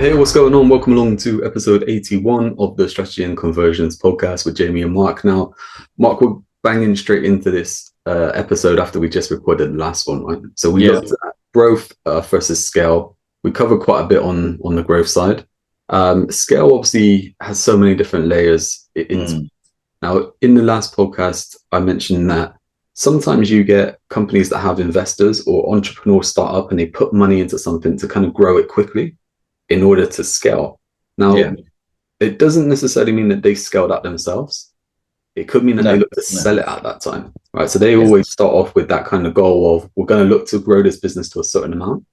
Hey, what's going on? Welcome along to episode 81 of the Strategy and Conversions podcast with Jamie and Mark. Now, Mark, we're banging straight into this episode after we just recorded the last one, right? So we looked at growth versus scale. We covered quite a bit on the growth side. Scale obviously has so many different layers. Now, in the last podcast, I mentioned that sometimes you get companies that have investors or entrepreneurs start up and they put money into something to kind of grow it quickly in order to scale. Now, it doesn't necessarily mean that they scaled up themselves. It could mean that they look to sell it at that time, right? So they always start off with that kind of goal of, we're going to look to grow this business to a certain amount,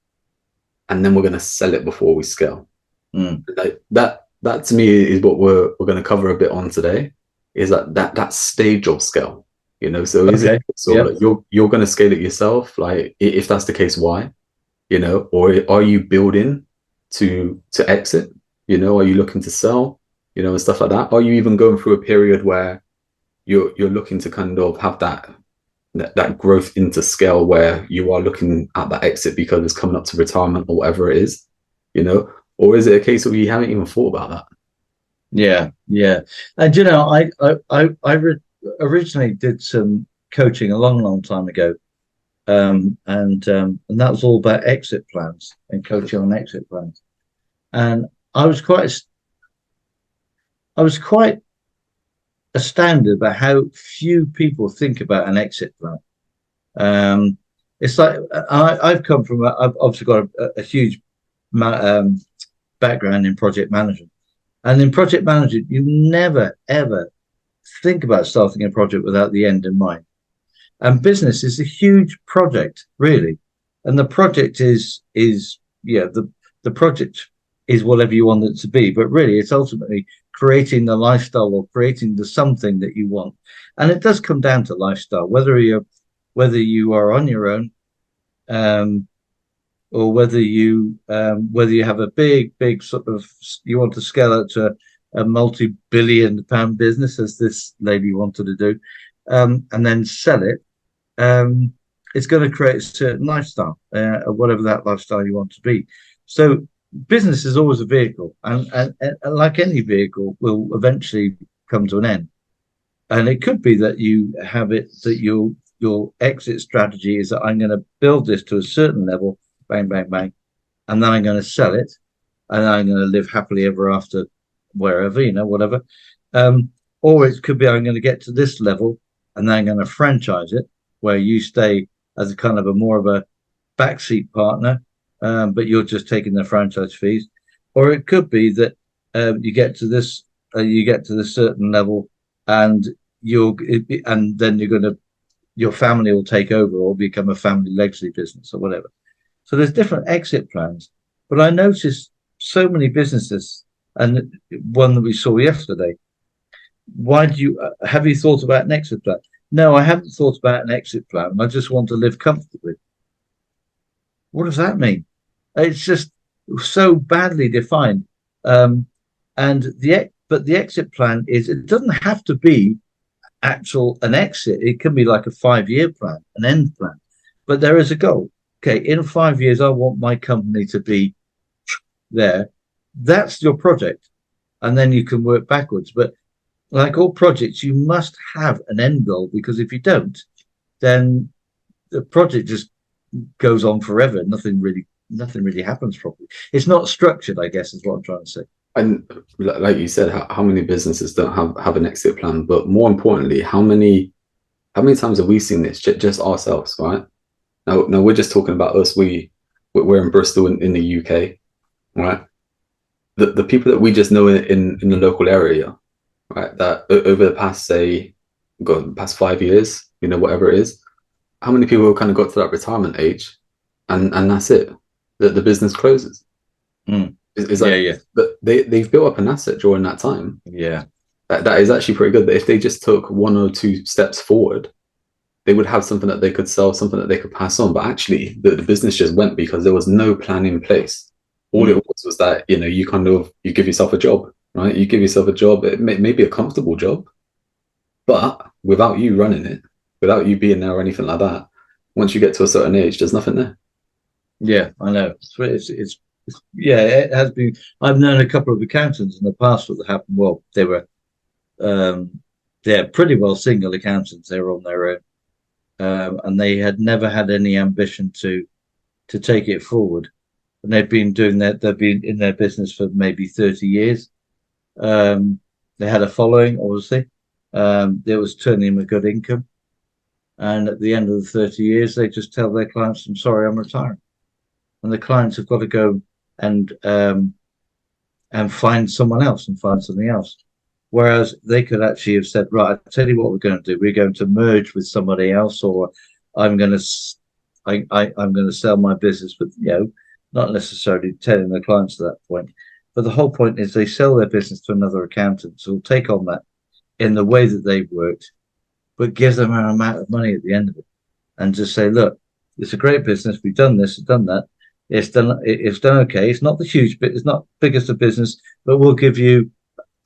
and then we're going to sell it before we scale. That to me is what we're going to cover a bit on today, is that stage of scale. You know, so is it like you're going to scale it yourself? Like, if that's the case, why? You know, or are you building to exit? You know, are you looking to sell? You know, and stuff like that. Are you even going through a period where you're looking to kind of have that growth into scale, where you are looking at that exit because it's coming up to retirement or whatever it is? You know, or is it a case of you haven't even thought about that? Yeah. And you know, I originally did some coaching a long time ago, and that was all about exit plans and coaching on exit plans. And I was quite astounded by how few people think about an exit plan. It's like I've obviously got a huge background in project management, and in project management, you never ever think about starting a project without the end in mind. And business is a huge project, really, and the project is the project is whatever you want it to be, but really it's ultimately creating the lifestyle or creating the something that you want. And it does come down to lifestyle, whether you are on your own, or whether you have a big sort of, you want to scale it to a multi-billion-pound business, as this lady wanted to do, and then sell it. It's going to create a certain lifestyle, whatever that lifestyle you want to be. So business is always a vehicle, and like any vehicle, will eventually come to an end. And it could be that you have it that your exit strategy is that I'm going to build this to a certain level, bang, bang, bang, and then I'm going to sell it, and I'm going to live happily ever after, wherever, you know, whatever. Or it could be I'm going to get to this level, and then I'm going to franchise it, where you stay as a kind of more of a backseat partner, but you're just taking the franchise fees. Or it could be that you get to this certain level, and then your family will take over or become a family legacy business or whatever. So there's different exit plans. But I noticed so many businesses, and one that we saw yesterday. Have you thought about an exit plan? No, I haven't thought about an exit plan. I just want to live comfortably. What does that mean? It's just so badly defined. But the exit plan it doesn't have to be an exit. It can be like a 5-year plan, an end plan. But there is a goal. Okay, in 5 years, I want my company to be there. That's your project. And then you can work backwards. But like all projects, you must have an end goal, because if you don't, then the project just goes on forever. Nothing really happens properly. It's not structured, I guess, is what I'm trying to say. And like you said, how many businesses don't have an exit plan? But more importantly, how many times have we seen this just ourselves, right? Now we're just talking about us. We're in Bristol in the UK, right? The people that we just know in the local area, right? That over the past, past 5 years, you know, whatever it is, how many people kind of got to that retirement age, and that's it. The business closes. It's like, but they've built up an asset during that time. Yeah, that is actually pretty good. That if they just took 1 or 2 steps forward, they would have something that they could sell, something that they could pass on. But actually, the business just went because there was no plan in place. All it was that, you know, you give yourself a job, right? You give yourself a job. It may be a comfortable job, but without you running it, without you being there or anything like that, once you get to a certain age, there's nothing there. Yeah, I know. It's Yeah, it has been. I've known a couple of accountants in the past what happened. Well, they were they're pretty well single accountants. They were on their own, and they had never had any ambition to take it forward. And they've been doing that. They've been in their business for maybe 30 years. They had a following, obviously. It was turning them a good income. And at the end of the 30 years, they just tell their clients, "I'm sorry, I'm retiring." And the clients have got to go and find someone else and find something else. Whereas they could actually have said, "Right, I'll tell you what we're going to do. We're going to merge with somebody else, or I'm going to I'm going to sell my business," but not necessarily telling the clients at that point. But the whole point is they sell their business to another accountant who will take on that in the way that they've worked, but gives them an amount of money at the end of it, and just say, "Look, it's a great business. We've done this, we've done that. It's done. It's done okay. It's not the huge bit. It's not biggest of business, but we'll give you."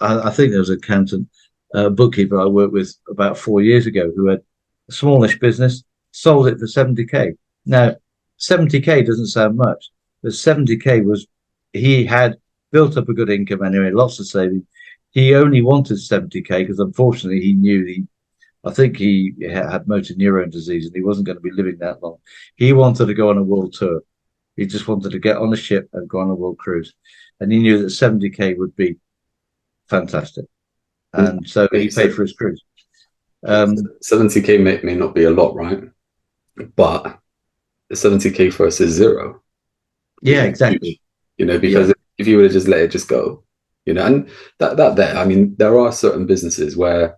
I think there was an accountant, bookkeeper I worked with about 4 years ago who had a smallish business, sold it for 70K. Now, 70K doesn't sound much, but 70K was, he had built up a good income anyway, lots of savings. He only wanted 70K because unfortunately he knew I think he had motor neurone disease and he wasn't going to be living that long. He wanted to go on a world tour. He just wanted to get on a ship and go on a world cruise. And he knew that 70K would be fantastic. And so he paid for his cruise. 70K may not be a lot, right? But 70K for us is zero. Yeah, exactly. Because if you would have just let it just go, and that there, I mean, there are certain businesses where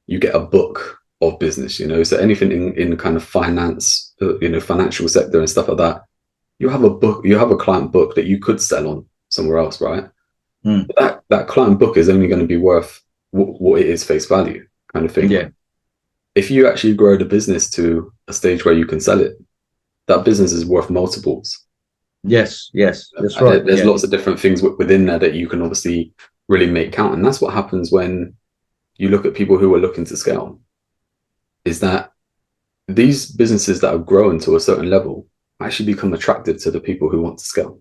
you get a book of business, so anything in kind of finance, financial sector and stuff like that, you have a book, you have a client book that you could sell on somewhere else, right? That client book is only going to be worth what it is face value, kind of thing. Yeah. If you actually grow the business to a stage where you can sell it, that business is worth multiples. Yes, that's right. There's lots of different things within there that you can obviously really make count. And that's what happens when you look at people who are looking to scale, is that these businesses that have grown to a certain level actually become attractive to the people who want to scale.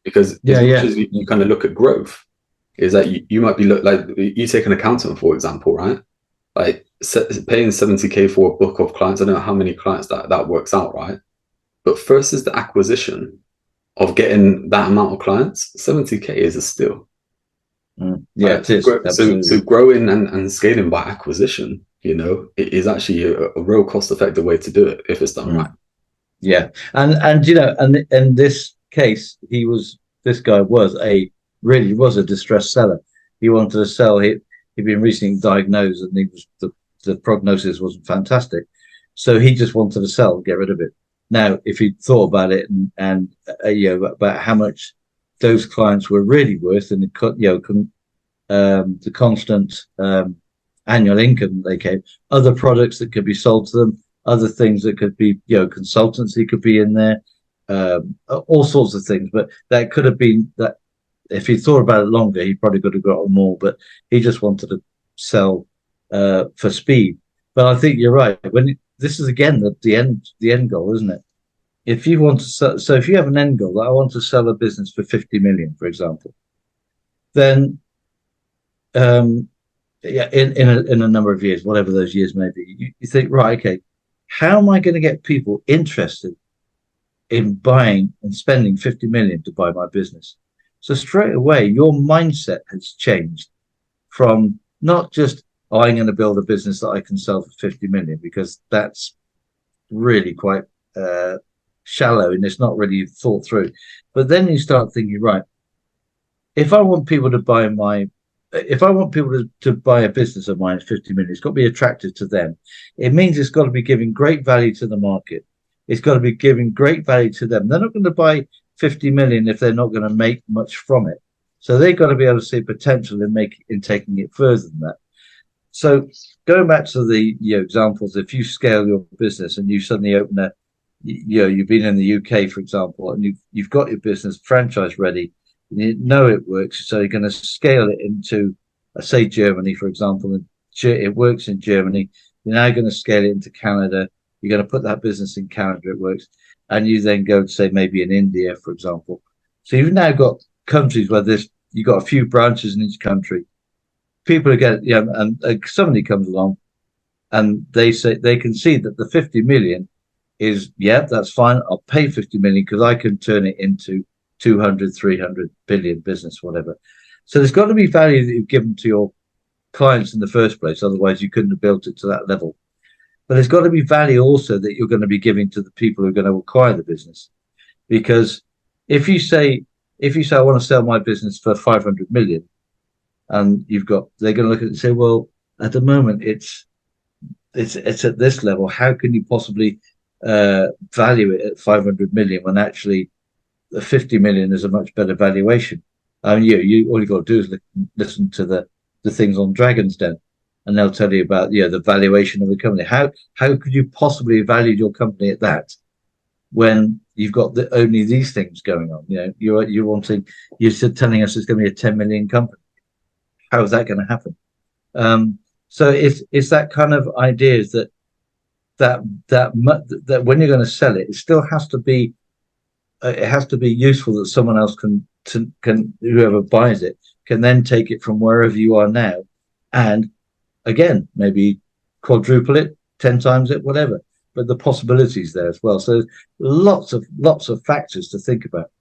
Because as much as you kind of look at growth, is that you might be like, you take an accountant, for example, right? Like paying 70K for a book of clients. I don't know how many clients that works out, right? But first is the acquisition of getting that amount of clients. 70K is a steal. Yeah, it is. So growing and scaling by acquisition, it is actually a real cost-effective way to do it if it's done right. Yeah, and in this case, this guy was a distressed seller. He wanted to sell. He'd been recently diagnosed, and the prognosis wasn't fantastic. So he just wanted to sell, get rid of it. Now, if he thought about it and about how much those clients were really worth, and the constant annual income they gave, other products that could be sold to them, other things that could be, consultancy could be in there, all sorts of things. But that could have been that. If he thought about it longer, he probably could have got more. But he just wanted to sell for speed. But I think you're right. This is again the end goal, isn't it? If you want to sell, so if you have an end goal, I want to sell a business for 50 million, for example, then in a number of years, whatever those years may be, you think, right, okay, how am I going to get people interested in buying and spending 50 million to buy my business? So straight away, your mindset has changed from not just, I'm going to build a business that I can sell for 50 million, because that's really quite shallow and it's not really thought through. But then you start thinking, right, if I want people to buy to buy a business of mine at 50 million, it's got to be attractive to them. It means it's got to be giving great value to the market. It's got to be giving great value to them. They're not going to buy 50 million if they're not going to make much from it. So they've got to be able to see potential in taking it further than that. So going back to the examples, if you scale your business and you suddenly open you've been in the UK, for example, and you've got your business franchise ready, and you know it works, so you're going to scale it into, say, Germany, for example, and it works in Germany. You're now going to scale it into Canada. You're going to put that business in Canada, it works. And you then go to, say, maybe in India, for example. So you've now got countries where you've got a few branches in each country. People are getting, and somebody comes along and they say they can see that the 50 million is, that's fine. I'll pay 50 million because I can turn it into 200, 300 billion business, whatever. So there's got to be value that you've given to your clients in the first place. Otherwise, you couldn't have built it to that level. But there's got to be value also that you're going to be giving to the people who are going to acquire the business. Because if you say, I want to sell my business for 500 million, and they're going to look at it and say, well, at the moment it's at this level. How can you possibly value it at 500 million when actually the 50 million is a much better valuation? I mean, you all you got to do is listen to the things on Dragon's Den, and they'll tell you about the valuation of the company. How could you possibly value your company at that when you've got only these things going on? You're telling us it's going to be a 10 million company. How is that going to happen? So it's that kind of idea is that when you're going to sell it, it still has to be useful that someone else can whoever buys it can then take it from wherever you are now, and again maybe quadruple it, 10 times it, whatever. But the possibilities there as well. So lots of factors to think about.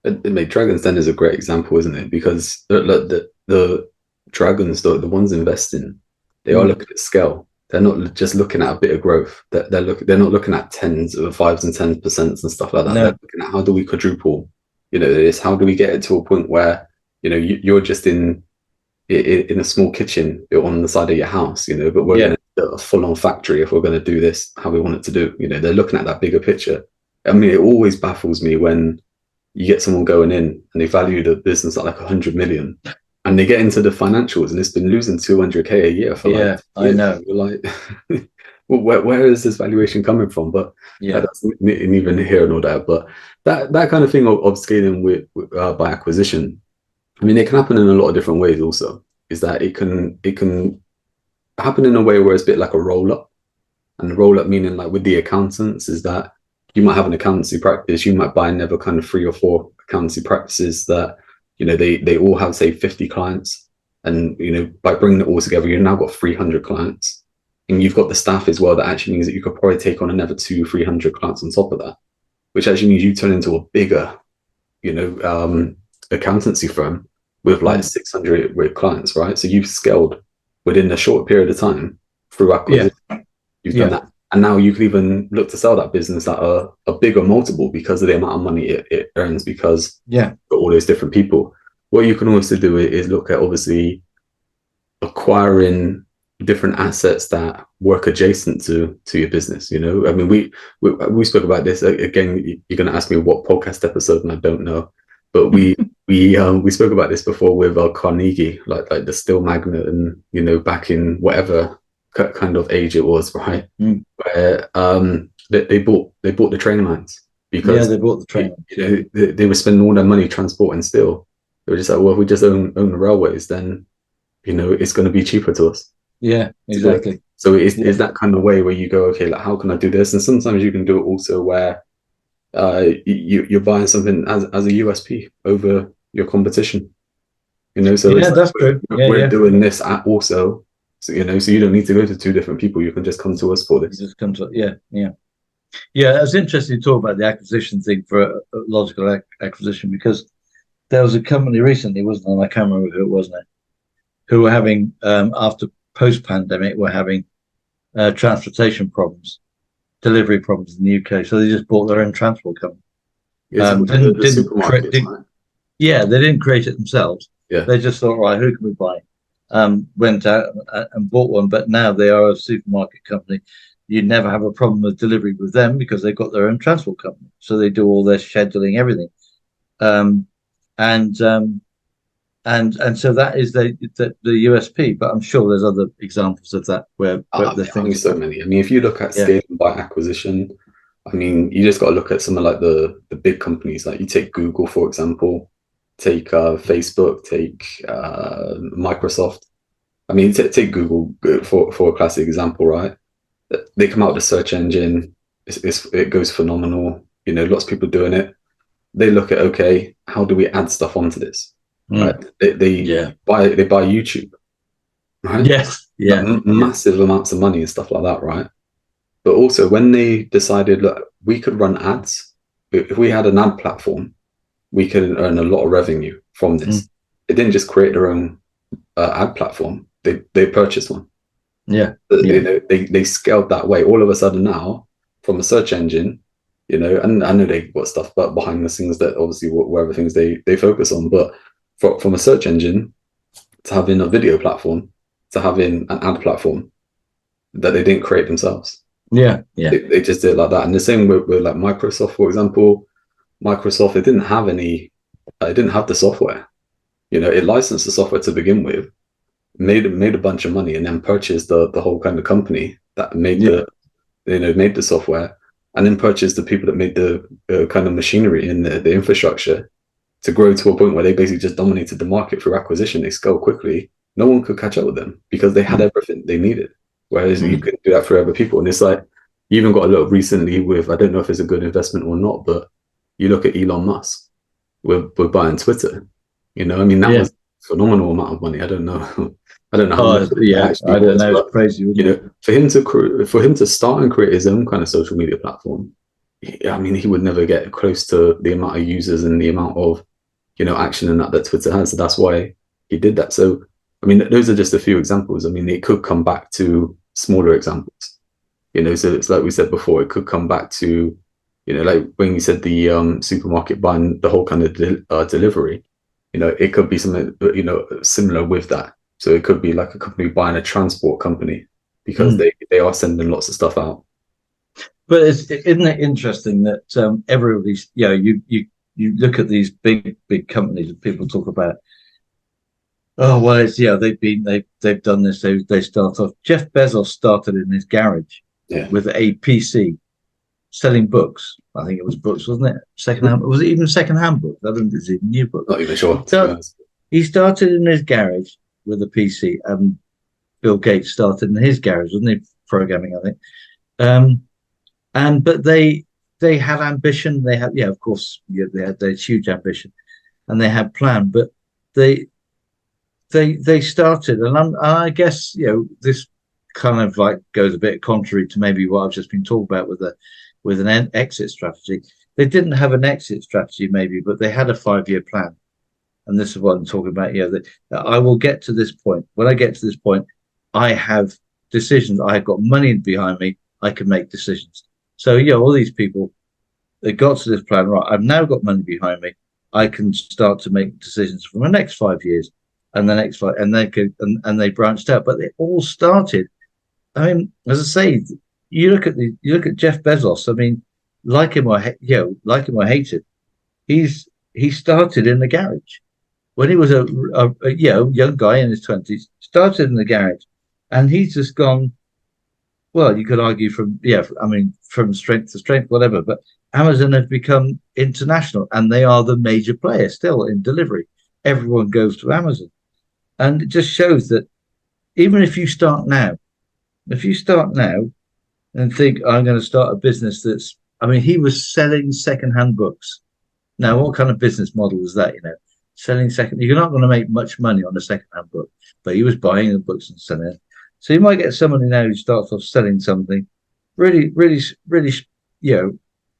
Dragon's Den is a great example, isn't it? Because the dragons, the ones investing, they are looking at scale. They're not just looking at a bit of growth. They're not looking at 5s and 10% and stuff like that. No. They're looking at how do we quadruple, this? How do we get it to a point where you're just in a small kitchen on the side of your house, but we're going to do a full-on factory if we're going to do this how we want it to do. They're looking at that bigger picture. I mean, it always baffles me when you get someone going in and they value the business at like 100 million. And they get into the financials, and it's been losing 200k a year for I know. You're like, well, where is this valuation coming from? But that's even here and all that. But that kind of thing of scaling with by acquisition, I mean, it can happen in a lot of different ways. Also, is that it can happen in a way where it's a bit like a roll up, and the roll up meaning like with the accountants is that you might have an accountancy practice, you might buy another kind of 3 or 4 accountancy practices that. They all have, say, 50 clients. And, by bringing it all together, you've now got 300 clients. And you've got the staff as well. That actually means that you could probably take on another 200-300 clients on top of that, which actually means you turn into a bigger, accountancy firm with like 600 clients, right? So you've scaled within a short period of time through acquisition. You've done that. And now you can even look to sell that business at a bigger multiple because of the amount of money it earns, because got all those different people. What you can also do is look at obviously acquiring different assets that work adjacent to your business. I mean, we spoke about this again. You're going to ask me what podcast episode, and I don't know, but we spoke about this before with Carnegie, like the steel magnate, and back in whatever kind of age it was, right? Where they bought the train lines because they bought the train. They were spending all their money transporting steel. They were just like, well, if we just own the railways, then it's going to be cheaper to us. Yeah, exactly. So it's that kind of way where you go, okay, like how can I do this? And sometimes you can do it also where you're buying something as a USP over your competition. So that's true. We're doing this also. So, so you don't need to go to 2 different people. You can just come to us for this. You just come to, Yeah, it's interesting to talk about the acquisition thing for a logical acquisition, because there was a company recently, wasn't there? I can't remember who it was now, who were having, after post-pandemic, were having transportation problems, delivery problems in the UK. So they just bought their own transport company. They didn't create it themselves. Yeah. They just thought, right, who can we buy? Went out and bought one, but now they are a supermarket company. You never have a problem with delivery with them because they've got their own transport company, so they do all their scheduling, everything. And so that is the USP. But I'm sure there's other examples of that where the things. So many. I mean, if you look at scaling by acquisition, I mean, you just got to look at some of like the big companies. Like you take Google, for example. Take Facebook, take Microsoft. I mean, take Google for a classic example, right? They come out with a search engine. It goes phenomenal. Lots of people doing it. they look at, okay, how do we add stuff onto this? Right? Mm. They buy YouTube, right? Yes. Like Yeah. massive amounts of money and stuff like that, right? But also when they decided, look, we could run ads. If we had an ad platform, we could earn a lot of revenue from Mm. this. They didn't just create their own ad platform; they purchased one. Yeah. You Yeah. know, they scaled that way. All of a sudden now, from a search engine, you know, and I know they got stuff, but behind the scenes that obviously whatever things they focus on, but from a search engine to having a video platform to having an ad platform that they didn't create themselves. Yeah. Yeah. They just did it like that. And the same with like Microsoft, for example. Microsoft, it didn't have any, it didn't have the software. You know, it licensed the software to begin with, made a bunch of money, and then purchased the whole kind of company that made Yeah. made the software, and then purchased the people that made the kind of machinery and the infrastructure to grow to a point where they basically just dominated the market through acquisition. They scaled quickly. No one could catch up with them because they had everything they needed. Whereas you Mm. couldn't do that for other people. And it's like, you even got a look recently with, I don't know if it's a good investment or not, but you look at Elon Musk with buying Twitter. You know, I mean, that Yeah. was a phenomenal amount of money. I don't know. I don't know how Oh, much it yeah. actually I don't was, know. It's but crazy, you wasn't it? know, for him to start and create his own kind of social media platform, I mean, he would never get close to the amount of users and the amount of, you know, action and that Twitter has. So that's why he did that. So, I mean, those are just a few examples. I mean, it could come back to smaller examples, you know. So it's like we said before, it could come back to, you know, like when you said the supermarket buying the whole kind of delivery, you know, it could be something, you know, similar with that. So it could be like a company buying a transport company because Mm. they are sending lots of stuff out. But isn't it interesting that everybody's, you look at these big companies that people talk about. Oh well, it's they've done this. They start off. Jeff Bezos started in his garage Yeah. with a PC selling books. I think it was books, wasn't it? Secondhand. Was it even secondhand books? I don't think it's even new books. Not even sure, He, to be start, honest. he started in his garage with a PC, and Bill Gates started in his garage, wasn't he? Programming, I think. Um, and but they had ambition. They had, yeah, of course, yeah, they had huge ambition, and they had plan. But they they started, and I guess this kind of like goes a bit contrary to maybe what I've just been talking about with an exit strategy. They didn't have an exit strategy, maybe, but they had a 5-year plan. And this is what I'm talking about. That I will get to this point. When I get to this point, I have decisions. I've got money behind me. I can make decisions. So all these people, they got to this plan. Right, I've now got money behind me. I can start to make decisions for the next 5 years, and the next 5, and they could, and they branched out. But they all started. I mean, as I say, you look at Jeff Bezos. I mean, like him or like him or hate him, he started in the garage when he was a young guy in his 20s. Started in the garage, and he's just gone. Well, you could argue I mean, from strength to strength, whatever. But Amazon have become international, and they are the major player still in delivery. Everyone goes to Amazon, and it just shows that even if you start now and think I'm going to start a business that's, I mean, he was selling secondhand books. Now, what kind of business model is that? Selling second, you're not going to make much money on a secondhand book, but he was buying the books and selling it. So you might get somebody now who starts off selling something, really,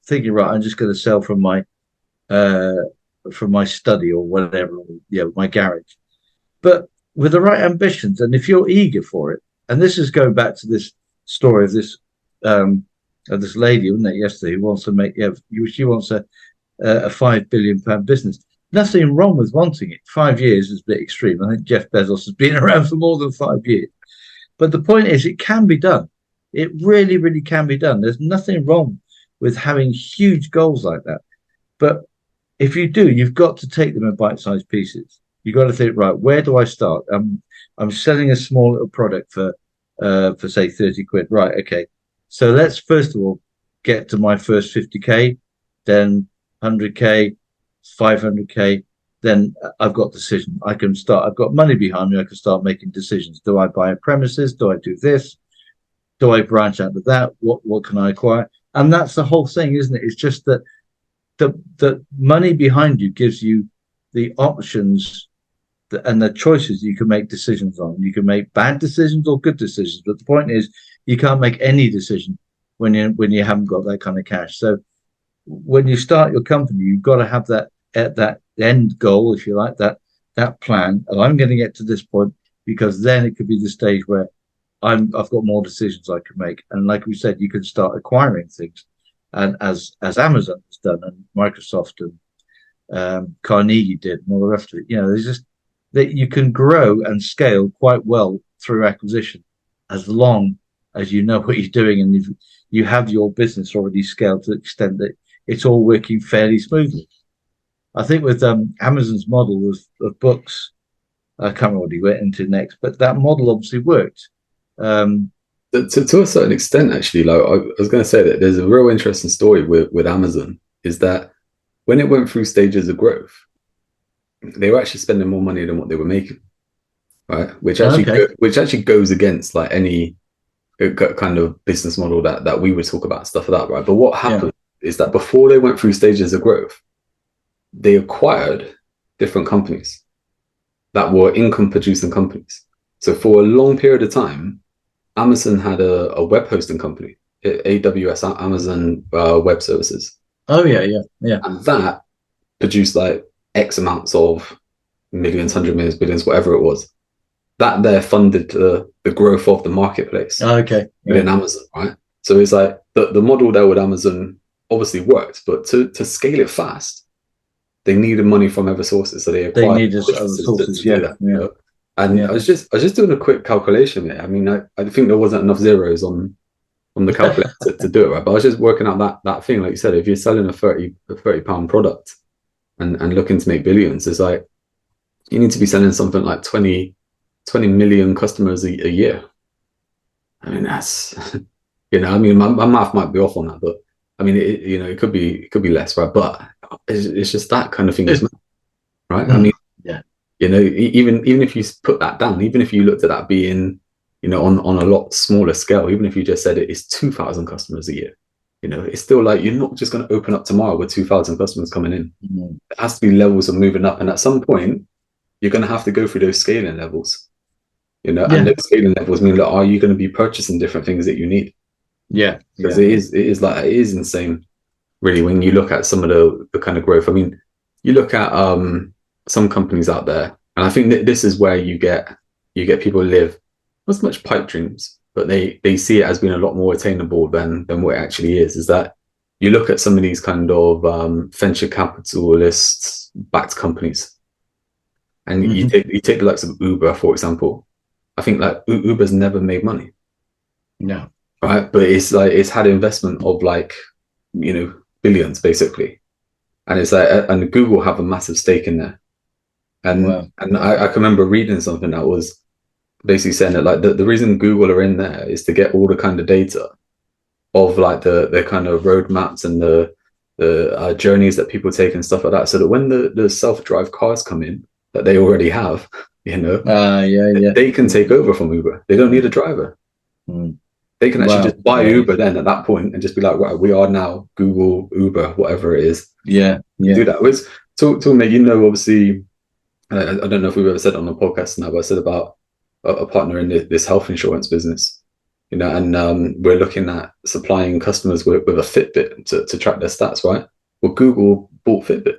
thinking, right, I'm just going to sell uh, from my study or whatever, my garage. But with the right ambitions, and if you're eager for it, and this is going back to this story of this lady, wasn't it, yesterday, who wants to make, she wants a £5 billion business. Nothing wrong with wanting it. 5 years is a bit extreme. I think Jeff Bezos has been around for more than 5 years. But the point is, it can be done. It really, really can be done. There's nothing wrong with having huge goals like that. But if you do, you've got to take them in bite-sized pieces. You've got to think, right, where do I start? I'm selling a small little product for say 30 quid. Right, okay. So let's first of all get to my first 50k, then 100k, 500k. Then I've got decision. I can start. I've got money behind me. I can start making decisions. Do I buy a premises? Do I do this? Do I branch out of that? What can I acquire? And that's the whole thing, isn't it? It's just that the money behind you gives you the options and the choices you can make decisions on. You can make bad decisions or good decisions, but the point is you can't make any decision when you haven't got that kind of cash. So when you start your company, you've got to have that end goal, if you like, that plan. And I'm going to get to this point because then it could be the stage where I've got more decisions I can make. And like we said, you can start acquiring things, and as Amazon has done, and Microsoft and Carnegie did, and all the rest of it. There's just that you can grow and scale quite well through acquisition, as long as you know what you're doing and you have your business already scaled to the extent that it's all working fairly smoothly. I think with Amazon's model of books, I can't remember what he went into next, but that model obviously worked. To a certain extent, actually, like I was going to say that there's a real interesting story with Amazon, is that when it went through stages of growth, they were actually spending more money than what they were making, right? Which actually goes against like any kind of business model that we would talk about, stuff like that, right? But what happened is that before they went through stages of growth, they acquired different companies that were income producing companies. So for a long period of time, Amazon had a web hosting company, AWS, Amazon Web Services. Oh yeah. And that produced like X amounts of millions, 100 millions, billions, whatever it was. That there funded the growth of the marketplace. Oh, okay. Within Amazon, right? So it's like the model there with Amazon obviously worked, but to scale it fast, they needed money from other sources. So they needed other sources, And I was just doing a quick calculation there. I mean, I think there wasn't enough zeros on the calculator to do it, right? But I was just working out that thing, like you said, if you're selling a 30 pound product and looking to make billions, it's like you need to be selling something like 20 million customers a year. I mean, that's I mean, my math might be off on that, but I mean, it could be less, right? But it's just that kind of thing, right? I mean, even if you put that down, even if you looked at that being, on a lot smaller scale, even if you just said it's 2,000 customers a year, it's still like you're not just going to open up tomorrow with 2,000 customers coming in. It has to be levels of moving up, and at some point, you're going to have to go through those scaling levels. And those scaling levels mean that are you going to be purchasing different things that you need? Because it is insane, really, when you look at some of the kind of growth. I mean, you look at some companies out there, and I think that this is where you get people live not so much pipe dreams, but they see it as being a lot more attainable than what it actually is. Is that you look at some of these kind of venture capitalists backed companies, and you take the likes of Uber, for example. I think like Uber's never made money. No. Right. But it's like it's had investment of like, billions basically. And it's like, and Google have a massive stake in there. And I can remember reading something that was basically saying that like the reason Google are in there is to get all the kind of data of like the kind of roadmaps and the journeys that people take and stuff like that. So that when the self-drive cars come in that they already have, they can take over from Uber. They don't need a driver. They can actually just buy Uber then at that point and just be like, right, we are now Google, Uber, whatever it is. Do that. It's talk to me, obviously, I don't know if we've ever said it on the podcast now, but I said about a partner in this health insurance business, and we're looking at supplying customers with a Fitbit to track their stats, right? Well, Google bought Fitbit.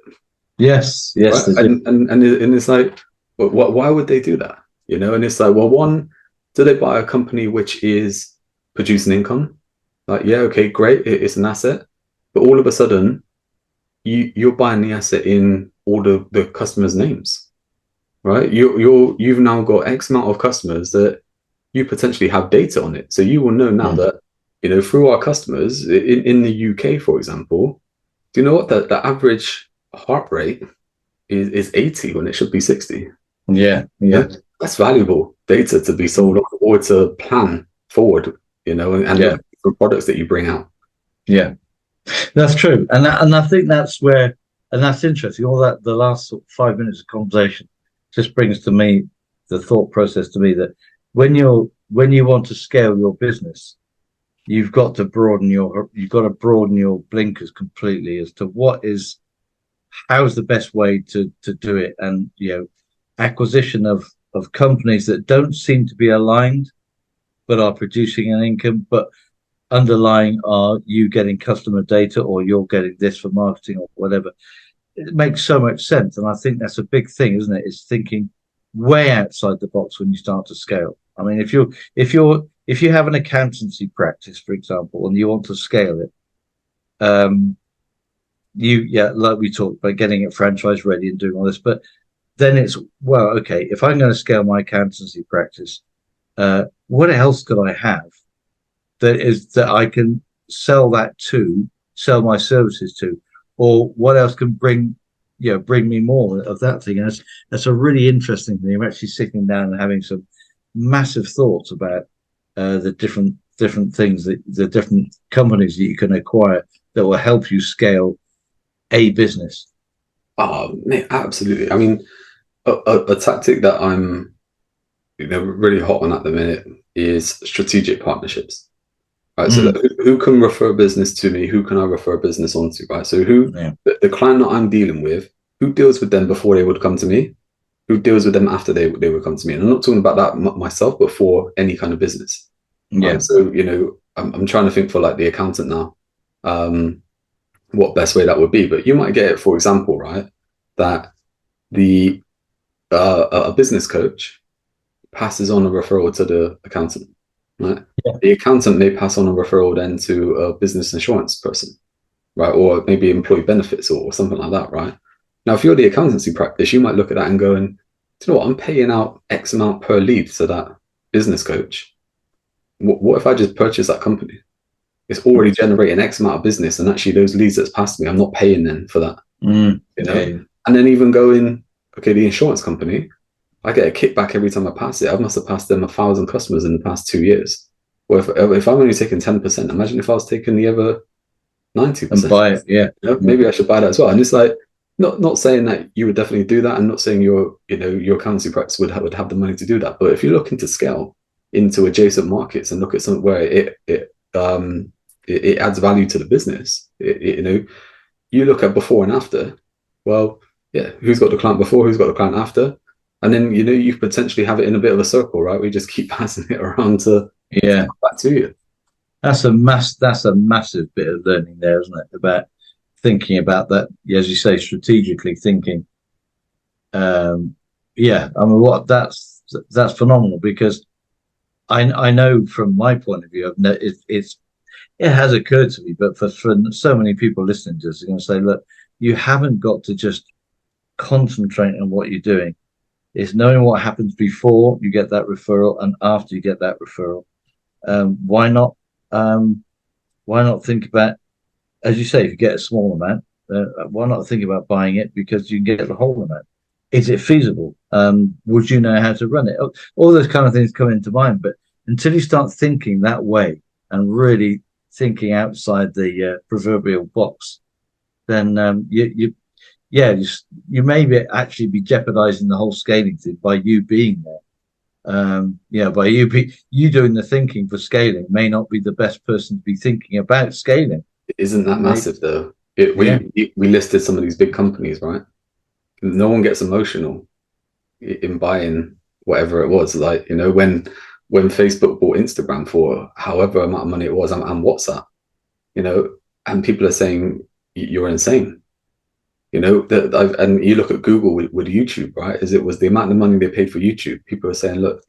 Yes. Right? And it's like, why would they do that? And it's like, well, one, do they buy a company which is producing income? Like, okay, great, it's an asset, but all of a sudden you're buying the asset in all the customers' names, right? You've now got X amount of customers that you potentially have data on it, so you will know now that through our customers in the UK, for example, do you know what the average heart rate is 80 when it should be 60? That's valuable data to be sold or to plan forward, and for products that you bring out. That's true, and I think that's where, and that's interesting. All that the last sort of 5 minutes of conversation just brings to me the thought process to me that when you want to scale your business, you've got to broaden your blinkers completely as to how's the best way to do it. And acquisition of companies that don't seem to be aligned but are producing an income, but underlying are you getting customer data, or you're getting this for marketing or whatever. It makes so much sense, and I think that's a big thing, isn't it? It's thinking way outside the box when you start to scale. I mean, if you have an accountancy practice, for example, and you want to scale it, like we talked about, getting it franchise ready and doing all this, but then it's, well, okay, if I'm going to scale my accountancy practice, what else could I have that I can sell my services to, or what else can bring me more of that thing? And that's a really interesting thing. I'm actually sitting down and having some massive thoughts about the different things, the different companies that you can acquire that will help you scale a business. Oh, mate, absolutely. I mean, a tactic that I'm really hot on at the minute is strategic partnerships. Right, so who can refer a business to me? Who can I refer a business onto? Right, so the client that I'm dealing with, who deals with them before they would come to me? Who deals with them after they would come to me? And I'm not talking about that myself, but for any kind of business. Yeah. So I'm trying to think for like the accountant now, what best way that would be. But you might get it, for example, right, that the a business coach passes on a referral to the accountant. Right. Yeah. The accountant may pass on a referral then to a business insurance person, right? Or maybe employee benefits or something like that, right? Now, if you're the accountancy practice, you might look at that and go, do you know what? I'm paying out X amount per lead to that business coach. What if I just purchase that company? It's already generating X amount of business, and actually those leads that's passed me, I'm not paying then for that. Okay. And then even going, okay, the insurance company, I get a kickback every time I pass it. I must have passed them 1,000 customers in the past 2 years. Well, if I'm only taking 10%, imagine if I was taking the other 90%. And buy it, yeah. Maybe I should buy that as well. And it's like, not saying that you would definitely do that. I'm not saying your accountancy practice would have the money to do that. But if you're looking to scale into adjacent markets and look at something where it adds value to the business, you look at before and after. Well, yeah, who's got the client before? Who's got the client after? And then you potentially have it in a bit of a circle, right? We just keep passing it around to back to you. That's a massive bit of learning there, isn't it? About thinking about that, as you say, strategically thinking. I mean, that's phenomenal, because I know from my point of view, it has occurred to me, but for so many people listening to this, are going to say, look, you haven't got to just concentrate on what you're doing. It's knowing what happens before you get that referral and after you get that referral. Why not think about, as you say, if you get a small amount, why not think about buying it, because you can get the whole amount? Is it feasible? Would you know how to run it? All those kind of things come into mind. But until you start thinking that way and really thinking outside the proverbial box, then you may actually be jeopardizing the whole scaling thing by you being there. By you doing the thinking for scaling may not be the best person to be thinking about scaling. Isn't that massive though? We listed some of these big companies, right? No one gets emotional in buying whatever it was. Like, when Facebook bought Instagram for however amount of money it was, and WhatsApp, and people are saying you're insane. And you look at Google with YouTube, right? It was the amount of money they paid for YouTube. People are saying, look,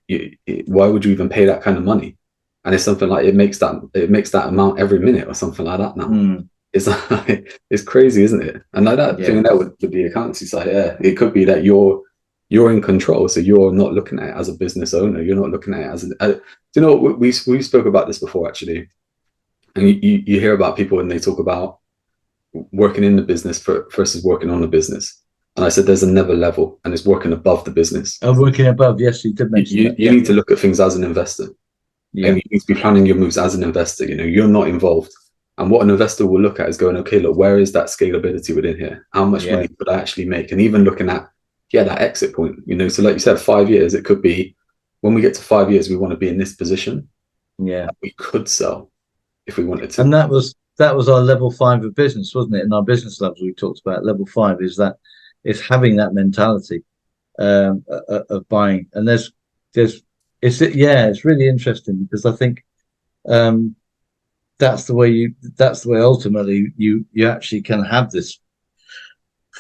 why would you even pay that kind of money? And it's something like it makes that amount every minute or something like that now. It's like, it's crazy, isn't it? And like that thing there with the accountancy side, it could be that you're in control, so you're not looking at it as a business owner. You're not looking at it as we spoke about this before, actually. And you hear about people when they talk about working in the business versus working on the business. And I said there's another level, and it's working above the business. Working above, yes, you did mention that. You need to look at things as an investor. Yeah. And you need to be planning your moves as an investor. You're not involved. And what an investor will look at is going, okay, look, where is that scalability within here? How much money could I actually make? And even looking at, that exit point, so like you said, 5 years, it could be when we get to 5 years, we want to be in this position. Yeah. We could sell. if we wanted to. And that was our level 5 of business, wasn't it? In our business levels, we talked about level 5 is having that mentality of buying. And it's really interesting because I think that's the way ultimately you actually can have this.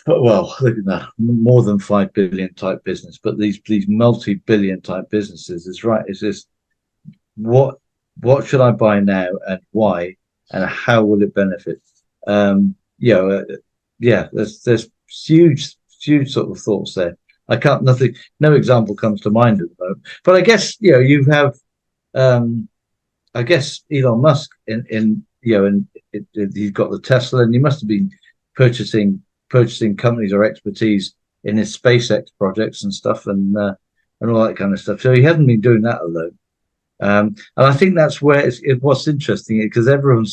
Well, look at that, more than 5 billion type business, but these multi-billion type businesses is right. Is this what should I buy now and why and how will it benefit? There's huge sort of thoughts there. No example comes to mind at the moment, but I guess you have I guess Elon Musk he's got the Tesla, and he must have been purchasing companies or expertise in his SpaceX projects and stuff, and all that kind of stuff. So he hasn't been doing that alone. And I think that's where what's interesting, because everyone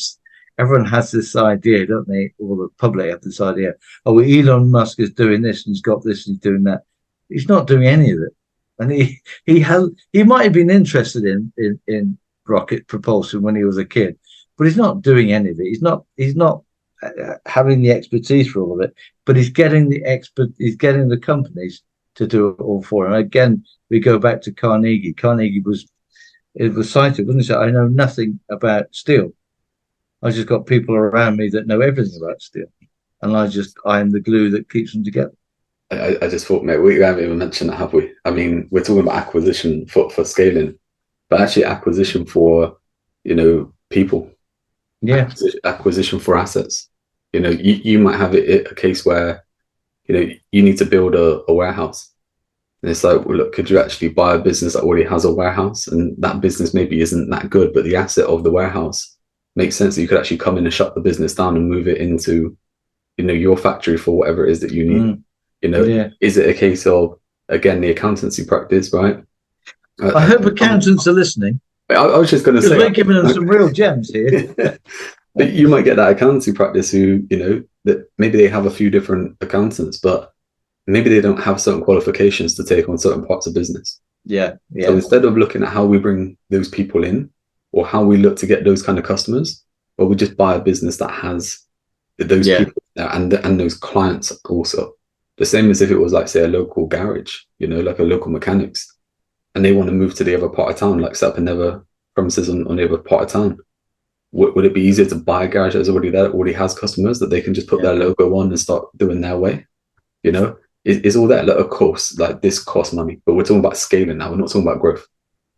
has this idea, don't they? Or the public have this idea. Oh, well, Elon Musk is doing this, and he's got this, and he's doing that. He's not doing any of it, and he might have been interested in rocket propulsion when he was a kid, but he's not doing any of it. He's not having the expertise for all of it, but he's getting the companies to do it all for him. Again, we go back to Carnegie. Carnegie was cited, wasn't it? I know nothing about steel. I just got people around me that know everything about steel, and I am the glue that keeps them together. I just thought, mate, we haven't even mentioned that, have we? I mean, we're talking about acquisition for scaling, but actually acquisition for, people. Yeah. Acquisition for assets. You might have a case where, you need to build a warehouse. And it's like, well, look, could you actually buy a business that already has a warehouse, and that business maybe isn't that good, but the asset of the warehouse makes sense that you could actually come in and shut the business down and move it into, your factory for whatever it is that you need. Is it a case of, again, the accountancy practice, right? I hope accountants are listening. I was just going to say, we're giving them some real gems here. But you might get that accountancy practice who, that maybe they have a few different accountants, but maybe they don't have certain qualifications to take on certain parts of business. Yeah. So instead of looking at how we bring those people in or how we look to get those kind of customers, well, we just buy a business that has those people and those clients also. The same as if it was like, say, a local garage, like a local mechanics, and they want to move to the other part of town, like set up another premises on the other part of town. Would it be easier to buy a garage that's already there, already has customers that they can just put their logo on and start doing their way? It's all that. Like, of course, like this costs money, but we're talking about scaling now. We're not talking about growth.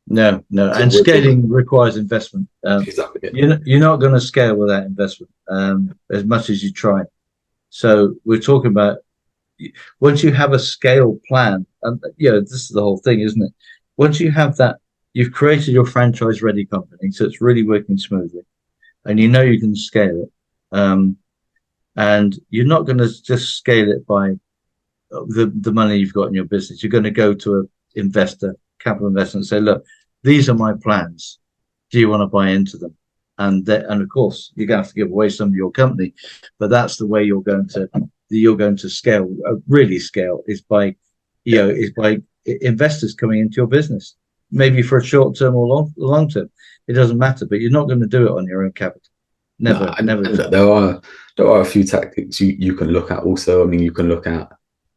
No. So and scaling requires investment. Exactly. Yeah. You're not going to scale without investment, as much as you try. So we're talking about once you have a scale plan, and this is the whole thing, isn't it? Once you have that, you've created your franchise-ready company, so it's really working smoothly, and you can scale it. And you're not going to just scale it by the money you've got in your business. You're going to go to an investor, capital investor, and say, look, these are my plans. Do you want to buy into them? And of course, you're going to have to give away some of your company, but that's the way you're going to scale. Really scale is by investors coming into your business, maybe for a short term or long term. It doesn't matter, but you're not going to do it on your own capital. Never. There are a few tactics you can look at. Also, I mean, you can look at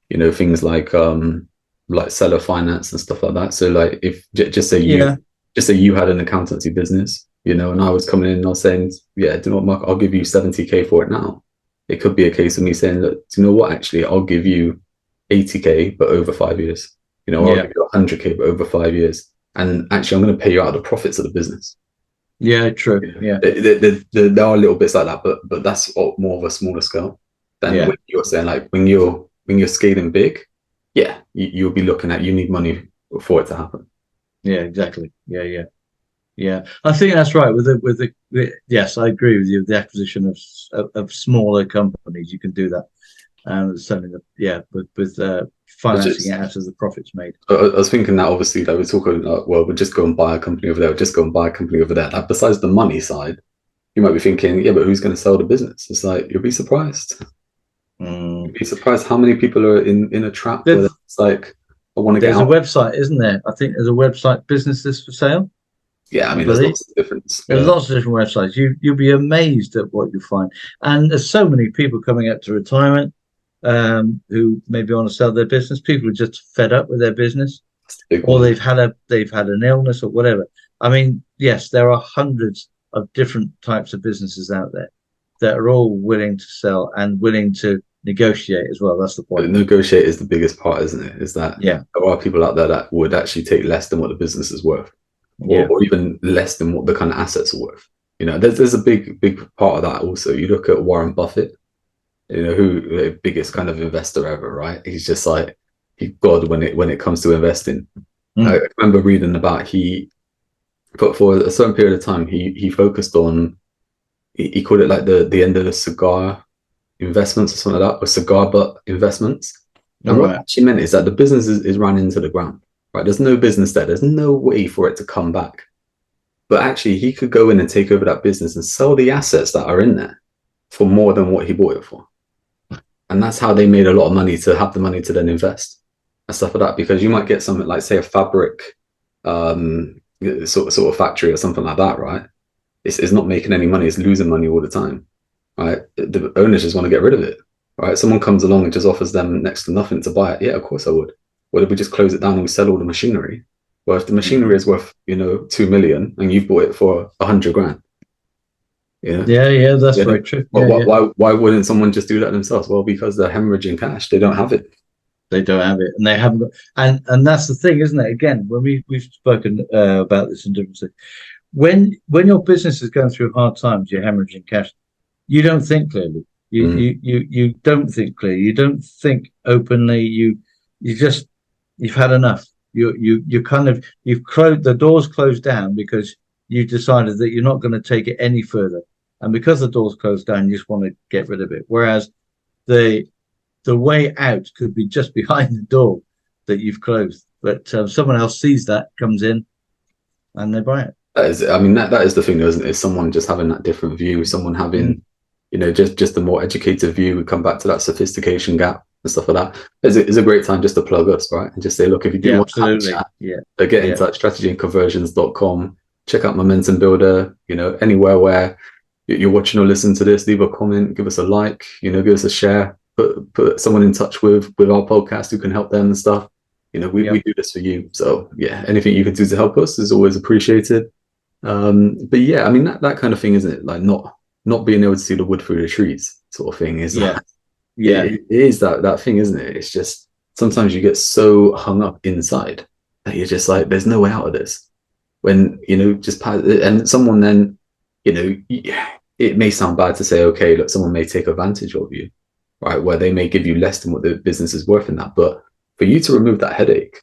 things like seller finance and stuff like that. So like if just say you had an accountancy business, and I was coming in and I was saying, do you know what, Mark, I'll give you 70k for it now. It could be a case of me saying, look, do you know what, actually I'll give you 80k but over 5 years. I'll give you 100k but over 5 years, and actually I'm going to pay you out of the profits of the business. Yeah, true. Yeah, there are little bits like that, but that's more of a smaller scale than what you're saying. Like when you're scaling big, you'll be looking at, you need money for it to happen. Yeah, exactly. Yeah. I think that's right. Yes, I agree with you. The acquisition of smaller companies, you can do that. Something that with financing it out of the profits made. I was thinking that obviously, like we're talking, we'll just go and buy a company over there. We'll just go and buy a company over there. Like besides the money side, you might be thinking, but who's going to sell the business? It's like you'll be surprised. You'll be surprised how many people are in a trap where it's like, I want to get out. There's a website, isn't there? I think there's a website, businesses for sale. Yeah, I I mean, there's believe. lots of difference. There's Yeah, lots of different websites. You'll be amazed at what you find. And there's so many people coming up to retirement who maybe want to sell their business. People are just fed up with their business, that's the big or one. they've had an illness or whatever. I mean, yes, there are hundreds of different types of businesses out there that are all willing to sell and willing to negotiate as well. That's the But point. negotiate is the biggest part, isn't it? Is that Yeah, there are people out there that would actually take less than what the business is worth, yeah, or even less than what the kind of assets are worth. You know, there's a big part of that also. You look at Warren Buffett, you know, who the biggest kind of investor ever, right? He's just like he God when it comes to investing. I mm, remember reading about but for a certain period of time he focused on he called it like the end of the cigar investments or something like that, or cigar butt investments. all And what it right, actually meant is that the business is run into the ground, right? There's no business there. There's no way for it to come back. But actually, he could go in and take over that business and sell the assets that are in there for more than what he bought it for. And that's how they made a lot of money to have the money to then invest and stuff like that. Because you might get something like, say, a fabric um, sort of factory or something like that, right? It's not making any money. It's losing money all the time, right? The owners just want to get rid of it, right? Someone comes along and just offers them next to nothing to buy it. Yeah, of course I would. Well, if we just close it down and we sell all the machinery, well, if the machinery mm. is worth 2 million and you've bought it for 100 grand, yeah, Yeah, yeah, that's yeah. very true. Well, Yeah, yeah. why wouldn't someone just do that themselves? Well, because they're hemorrhaging cash. They don't have it. They don't have it, and they haven't got. And that's the thing, isn't it? Again, when we've spoken about this in different things, when your business is going through hard times, you're hemorrhaging cash. You don't think clearly. Mm. You don't think clearly. You don't think openly. You just you've had enough. You kind of you've closed the doors closed down because you decided that you're not going to take it any further, and because the doors closed down, you just want to get rid of it. Whereas the the way out could be just behind the door that you've closed, but someone else sees that, comes in, and they buy it. That is, I mean, that is the thing, isn't it? Is someone just having that different view, someone having, Mm. just a more educated view. We come back to that sophistication gap and stuff like that. It's a great time just to plug us, right? And just say, look, if you do Yeah, want to have a absolutely. chat, Yeah, get in yeah, touch, strategyandconversions.com. Check out Momentum Builder, anywhere where you're watching or listening to this, leave a comment, give us a like, give us a share, put someone in touch with our podcast who can help them and stuff. We yeah, do this for you. So yeah, anything you can do to help us is always appreciated. But yeah, I mean that kind of thing, isn't it? Like not being able to see the wood through the trees, sort of thing. Is yeah, that yeah, it is that thing, isn't it? It's just sometimes you get so hung up inside that you're just like, there's no way out of this. When and someone then, it may sound bad to say, okay, look, someone may take advantage of you, right? Where they may give you less than what the business is worth in that, but for you to remove that headache,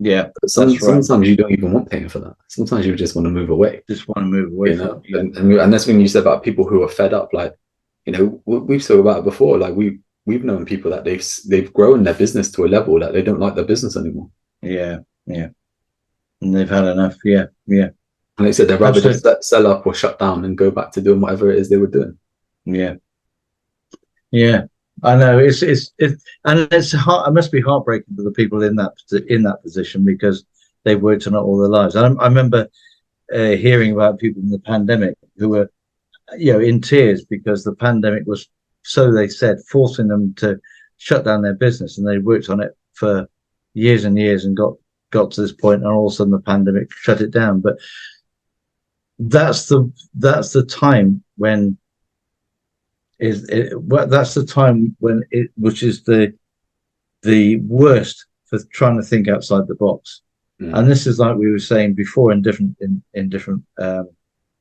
yeah. That's right. sometimes you don't even want paying for that. Sometimes you just want to move away, Just want to move away from it. Yeah, and that's when you said about people who are fed up. Like, we've spoken about it before. Like we've known people that they've grown their business to a level that they don't like their business anymore. yeah, yeah. And they've had enough. Yeah, yeah. And they said they'd rather just Absolutely. sell up or shut down and go back to doing whatever it is they were doing. Yeah, yeah. I know and it's heart. It must be heartbreaking for the people in that position because they've worked on it all their lives. I remember hearing about people in the pandemic who were, in tears because the pandemic was, so they said, forcing them to shut down their business, and they worked on it for years and years and got to this point, and all of a sudden the pandemic shut it down. But that's the time when that's the time when which is the worst for trying to think outside the box. Mm. And this is like we were saying before in different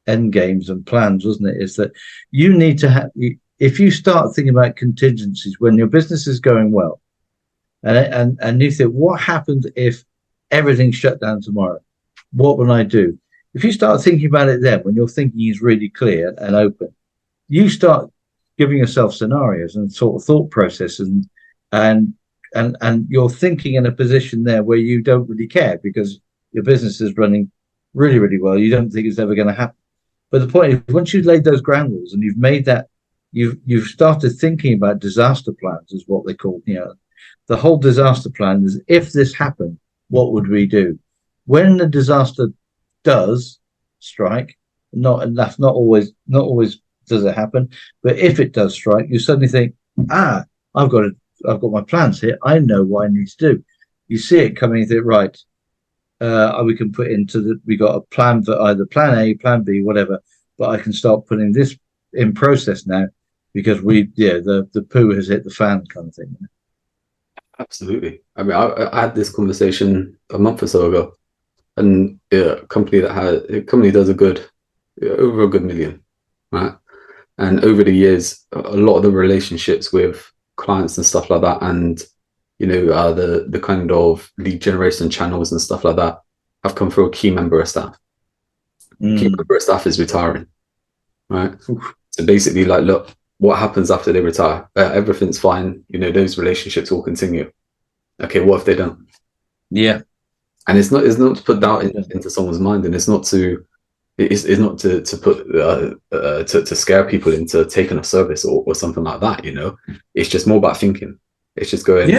end games and plans, wasn't it? Is that you need to have, if you start thinking about contingencies when your business is going well, and you think, what happens if everything shut down tomorrow? What will I do? If you start thinking about it then, when your thinking is really clear and open, you start giving yourself scenarios and sort of thought process, and you're thinking in a position there where you don't really care because your business is running really, really well. You don't think it's ever going to happen. But the point is, once you've laid those ground rules and you've made that, you've started thinking about disaster plans, is what they call. The whole disaster plan is, if this happened, what would we do? When the disaster does strike, not always does it happen, but if it does strike, you suddenly think, I've got my plans here. I know what I need to do. You see it coming, you think, right, we can put we got a plan for either plan A, plan B, whatever, but I can start putting this in process now because the poo has hit the fan kind of thing. Absolutely. I mean, I had this conversation a month or so ago, and a company does over a good million, right? And over the years, a lot of the relationships with clients and stuff like that, and the kind of lead generation channels and stuff like that, have come through a key member of staff. Key member of staff is retiring, right? So basically, like, look, what happens after they retire? Everything's fine. Those relationships will continue. Okay, what if they don't? Yeah. And it's not to put doubt into someone's mind, and it's not to put to scare people into taking a service or something like that. It's just more about thinking. It's just going,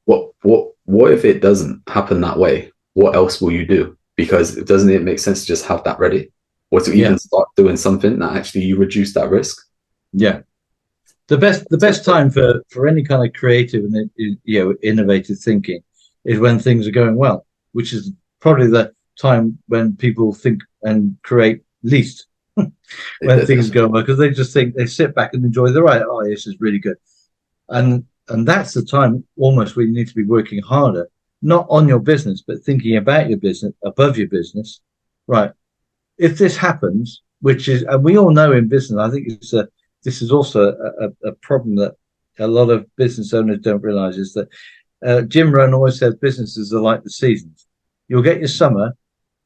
what if it doesn't happen that way? What else will you do? Because doesn't it make sense to just have that ready, or to even start doing something that actually you reduce that risk? Yeah. The best time for any kind of creative and innovative thinking is when things are going well, which is probably the time when people think and create least. When things go well, because they just think, they sit back and enjoy the ride. Oh, this is really good, and that's the time almost where you need to be working harder, not on your business, but thinking about your business, above your business. Right? If this happens, which is, and we all know in business, I think this is also a problem that a lot of business owners don't realize, is that Jim Rohn always says businesses are like the seasons. You'll get your summer,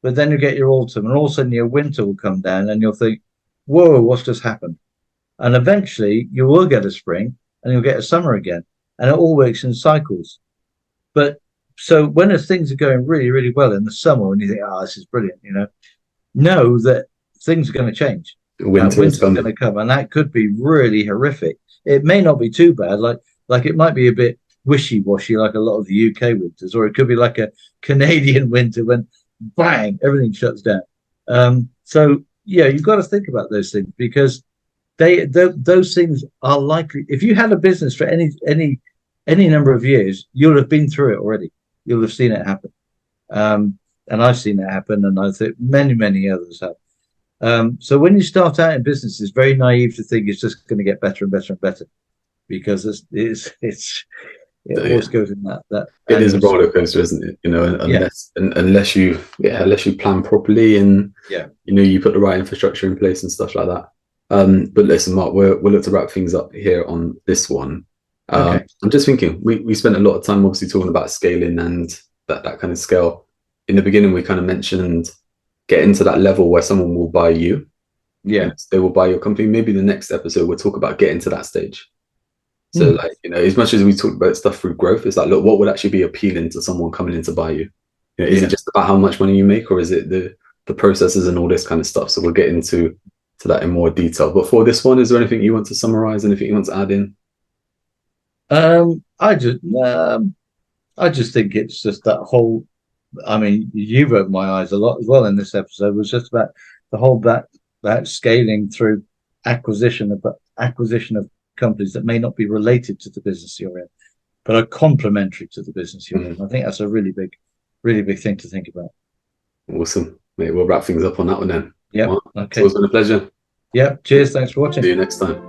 but then you'll get your autumn, and all of a sudden your winter will come down, and you'll think, whoa, what's just happened? And eventually you will get a spring, and you'll get a summer again, and it all works in cycles. But so when things are going really, really well in the summer, and you think, this is brilliant, know that things are going to change. Winter's going to come, and that could be really horrific. It may not be too bad, like it might be a bit wishy-washy, like a lot of the UK winters, or it could be like a Canadian winter when bang, everything shuts down. So you've got to think about those things, because those things are likely. If you had a business for any number of years, you'll have been through it already. You'll have seen it happen, and I've seen it happen, and I think many others have. So when you start out in business, it's very naive to think it's just going to get better and better and better, because it always goes in that. It is a roller coaster, isn't it? Unless you plan properly, and you put the right infrastructure in place and stuff like that. But listen, Mark, we'll look to wrap things up here on this one. Okay. I'm just thinking, we spent a lot of time obviously talking about scaling and that kind of scale. In the beginning, we kind of mentioned getting to that level where someone will buy you. Yeah, they will buy your company. Maybe the next episode we'll talk about getting to that stage. So as much as we talk about stuff through growth, it's like, look, what would actually be appealing to someone coming in to buy you? Is it just about how much money you make, or is it the processes and all this kind of stuff? So we'll get into that in more detail. But for this one, is there anything you want to summarize? Anything you want to add in? I just think it's just that whole. I mean, you've opened my eyes a lot as well in this episode. It was just about the whole that scaling through acquisition of companies that may not be related to the business you're in, but are complementary to the business you're in. I think that's a really big thing to think about. Awesome, mate. We'll wrap things up on that one then. Yeah. Well, okay. It's always been a pleasure. Yeah. Cheers. Thanks for watching. See you next time.